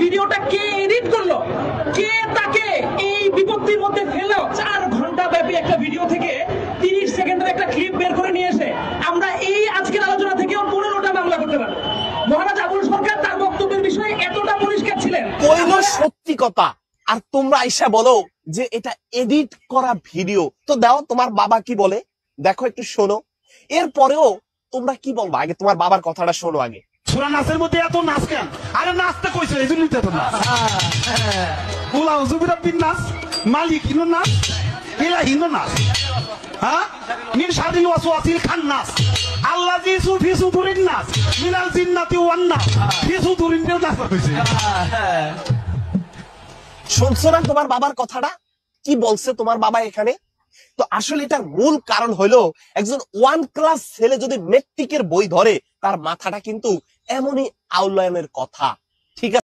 ভিডিওটা কে এডিট করলো, কে তাকে এই বিপত্তির মধ্যে ফেললো? 4 ঘন্টা ব্যাপী একটা ভিডিও থেকে 30 সেকেন্ডের একটা ক্লিপ বের করে নিয়ে এসে আমরা এই আজকের আলোচনা থেকেও 15টা মামলা করতে পারবো। মহারাজ আবুল সরকার তার বক্তব্যের বিষয়ে এতটা পরিষ্কার ছিলেন, কইলো সত্যি কথা, আর তোমরা আইসা বলো যে এটা এডিট করা ভিডিও। তো দাও তোমার বাবা কি বলে, দেখো একটু শোনো। এরপরেও তোমরা কি বলবো, আগে তোমার বাবার কথাটা শোনো আগে। সুরা নাচের মধ্যে এত নাচ কেন? আরে নাচতে কইছে এই জন্যই তো এত নাচ। উলা হুজুবিরা বিন নাচ, মালিক হিনো নাচ, ইলা হিনো নাচ। হ্যাঁ, মিন শাদিল ওয়াসওয়াসিল খান নাচ, আল্লাযী সুফি সুদুরিন নাচ, মিনাল জিন্নাতি ওয়ান নাচ, ফি সুদুরিন নাচ কইছে। শুনছো না তোমার বাবার কথাটা কি বলছে তোমার বাবা এখানে? তো আসলে এটার মূল কারণ হলো, একজন 1 ক্লাস ছেলে যদি মেট্রিকের বই ধরে, তার মাথাটা কিন্তু এমনই আউলায়নের কথা। ঠিক আছে।